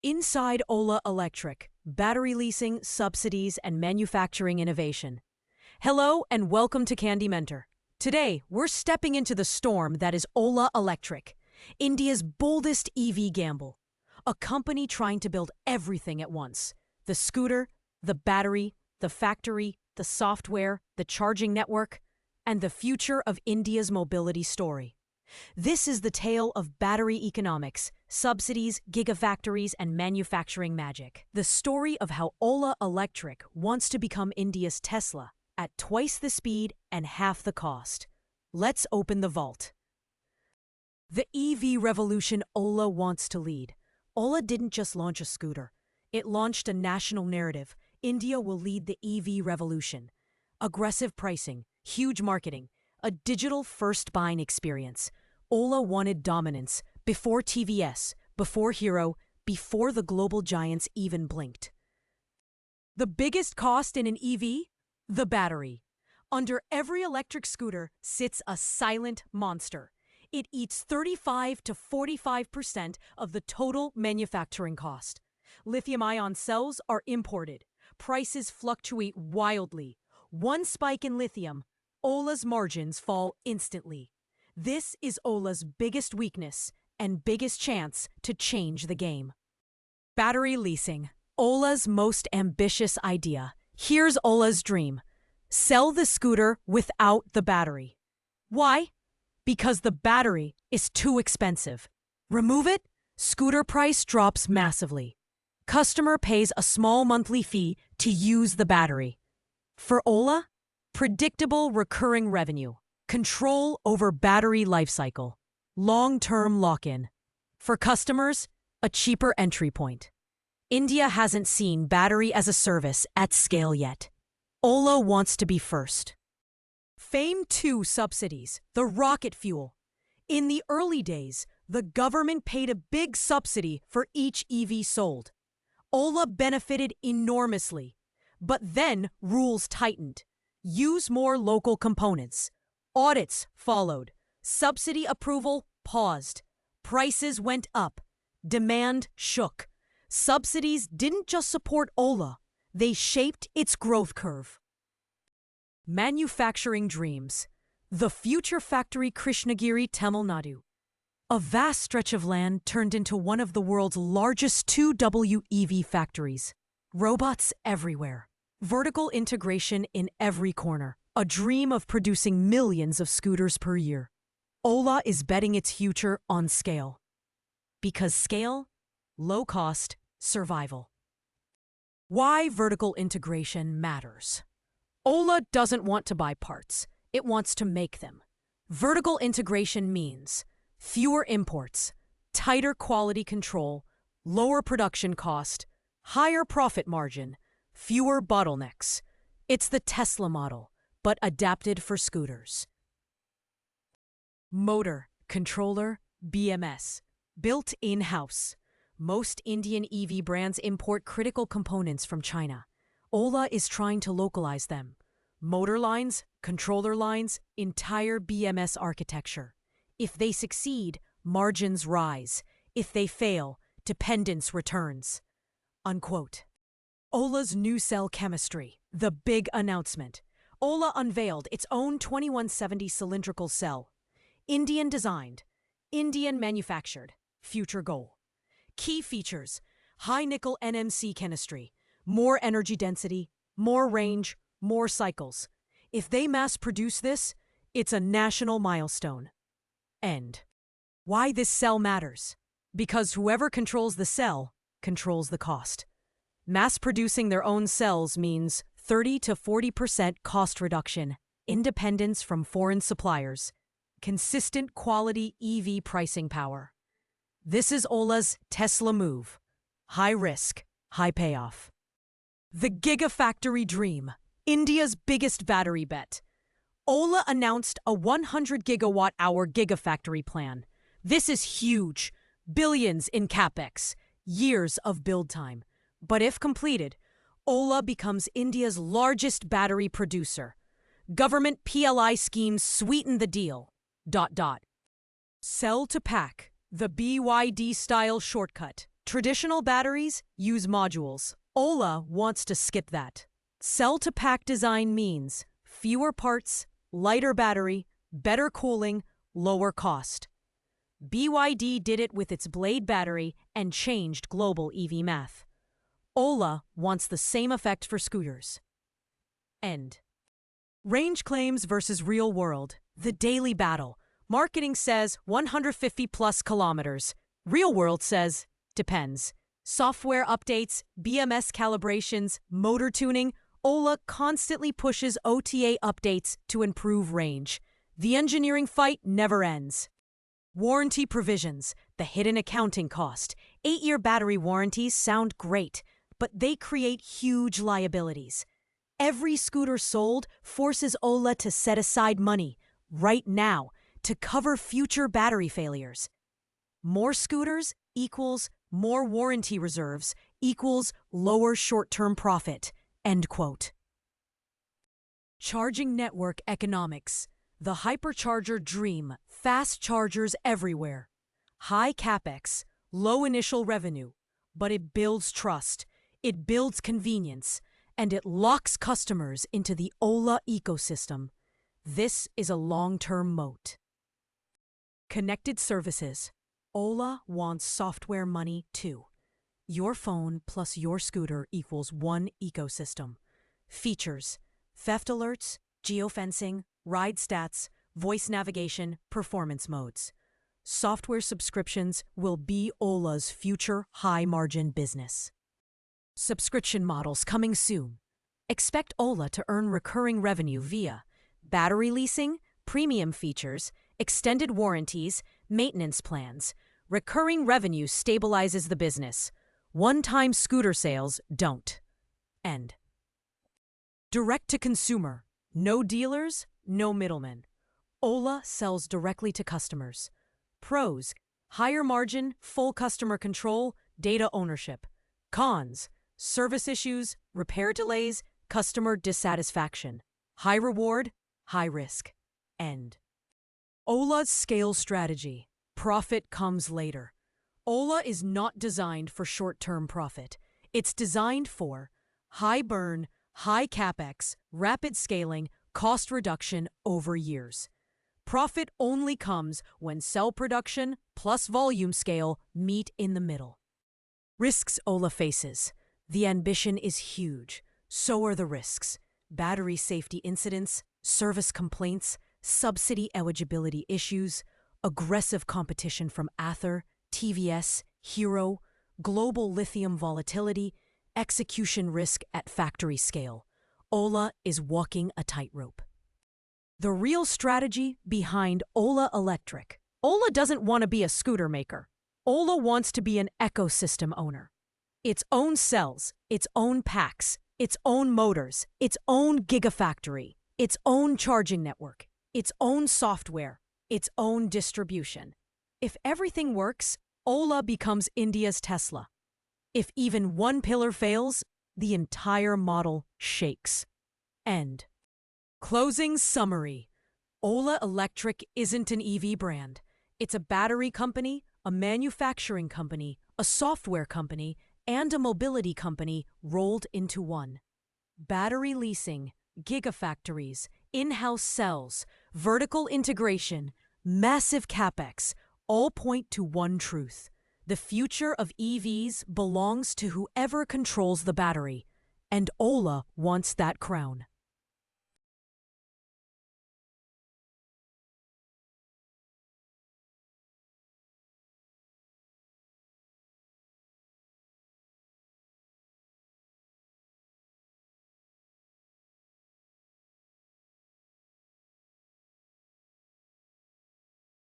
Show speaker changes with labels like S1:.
S1: Inside Ola Electric, battery leasing, subsidies, and manufacturing innovation. Hello and welcome to CandiMentor. Today, we're stepping into the storm that is Ola Electric, India's boldest EV gamble. A company trying to build everything at once. The scooter, the battery, the factory, the software, the charging network, and the future of India's mobility story. This is the tale of battery economics, subsidies, gigafactories, and manufacturing magic. The story of how Ola Electric wants to become India's Tesla at twice the speed and half the cost. Let's open the vault. The EV revolution Ola wants to lead. Ola didn't just launch a scooter. It launched a national narrative. India will lead the EV revolution. Aggressive pricing, huge marketing, a digital-first buying experience. Ola wanted dominance before TVS, before Hero, before the global giants even blinked. The biggest cost in an EV? The battery. Under every electric scooter sits a silent monster. It eats 35 to 45% of the total manufacturing cost. Lithium-ion cells are imported. Prices fluctuate wildly. One spike in lithium, Ola's margins fall instantly. This is Ola's biggest weakness and biggest chance to change the game. Battery leasing, Ola's most ambitious idea. Here's Ola's dream. Sell the scooter without the battery. Why? Because the battery is too expensive. Remove it, scooter price drops massively. Customer pays a small monthly fee to use the battery. For Ola, predictable recurring revenue, control over battery lifecycle, long-term lock-in. For customers, a cheaper entry point. India hasn't seen battery as a service at scale yet. Ola wants to be first. Fame 2 subsidies, the rocket fuel. In the early days, the government paid a big subsidy for each EV sold. Ola benefited enormously. But then rules tightened. Use more local components. Audits followed. Subsidy approval paused. Prices went up. Demand shook. Subsidies didn't just support Ola, they shaped its growth curve. Manufacturing dreams. The Futurefactory, Krishnagiri, Tamil Nadu. A vast stretch of land turned into one of the world's largest 2W EV factories. Robots everywhere. Vertical integration in every corner. A dream of producing millions of scooters per year. Ola is betting its future on scale. Because scale, low cost, survival. Why vertical integration matters. Ola doesn't want to buy parts. It wants to make them. Vertical integration means fewer imports, tighter quality control, lower production cost, higher profit margin, fewer bottlenecks. It's the Tesla model, but adapted for scooters. Motor, controller, BMS. Built in-house. Most Indian EV brands import critical components from China. Ola is trying to localize them. Motor lines, controller lines, entire BMS architecture. If they succeed, margins rise. If they fail, dependence returns. Unquote. Ola's new cell chemistry. The big announcement. Ola unveiled its own 2170 cylindrical cell. Indian designed, Indian manufactured. Future goal. Key features. High nickel NMC chemistry. More energy density, more range, more cycles. If they mass produce this, it's a national milestone. End. Why this cell matters? Because whoever controls the cell controls the cost. Mass producing their own cells means 30 to 40% cost reduction, independence from foreign suppliers, consistent quality EV pricing power. This is Ola's Tesla move. High risk, high payoff. The Gigafactory dream, India's biggest battery bet. Ola announced a 100 gigawatt-hour Gigafactory plan. This is huge. Billions in capex, years of build time. But if completed, Ola becomes India's largest battery producer. Government PLI schemes sweeten the deal. ... Cell to pack, the BYD-style shortcut. Traditional batteries use modules. Ola wants to skip that. Cell-to-pack design means fewer parts, lighter battery, better cooling, lower cost. BYD did it with its Blade battery and changed global EV math. Ola wants the same effect for scooters. End. Range claims versus real world. The daily battle. Marketing says 150 plus kilometers. Real world says depends. Software updates, BMS calibrations, motor tuning. Ola constantly pushes OTA updates to improve range. The engineering fight never ends. Warranty provisions, the hidden accounting cost. 8-year battery warranties sound great, but they create huge liabilities. Every scooter sold forces Ola to set aside money, right now, to cover future battery failures. More scooters equals more warranty reserves equals lower short-term profit. End quote. Charging network economics. The Hypercharger dream. Fast chargers everywhere. High capex, low initial revenue, but it builds trust, it builds convenience, and it locks customers into the Ola ecosystem. This is a long-term moat. Connected services. Ola wants software money too. Your phone plus your scooter equals one ecosystem. Features: theft alerts, geofencing, ride stats, voice navigation, performance modes. Software subscriptions will be Ola's future high-margin business. Subscription models coming soon. Expect Ola to earn recurring revenue via battery leasing, premium features, extended warranties, maintenance plans. Recurring revenue stabilizes the business. One-time scooter sales don't. End. Direct to consumer. No dealers, no middlemen. Ola sells directly to customers. Pros: higher margin, full customer control, data ownership. Cons: service issues, repair delays, customer dissatisfaction. High reward, high risk. End. Ola's scale strategy. Profit comes later. Ola is not designed for short-term profit. It's designed for high burn, high capex, rapid scaling, cost reduction over years. Profit only comes when cell production plus volume scale meet in the middle. Risks Ola faces. The ambition is huge. So are the risks. Battery safety incidents, service complaints, subsidy eligibility issues, aggressive competition from Ather, TVS, Hero, global lithium volatility, execution risk at factory scale. Ola is walking a tightrope. The real strategy behind Ola Electric. Ola doesn't want to be a scooter maker. Ola wants to be an ecosystem owner. Its own cells, its own packs, its own motors, its own Gigafactory, its own charging network, its own software, its own distribution. If everything works, Ola becomes India's Tesla. If even one pillar fails, the entire model shakes. End. Closing summary. Ola Electric isn't an EV brand. It's a battery company, a manufacturing company, a software company, and a mobility company rolled into one. Battery leasing, Gigafactories, in-house cells, vertical integration, massive capex, all point to one truth. The future of EVs belongs to whoever controls the battery, and Ola wants that crown.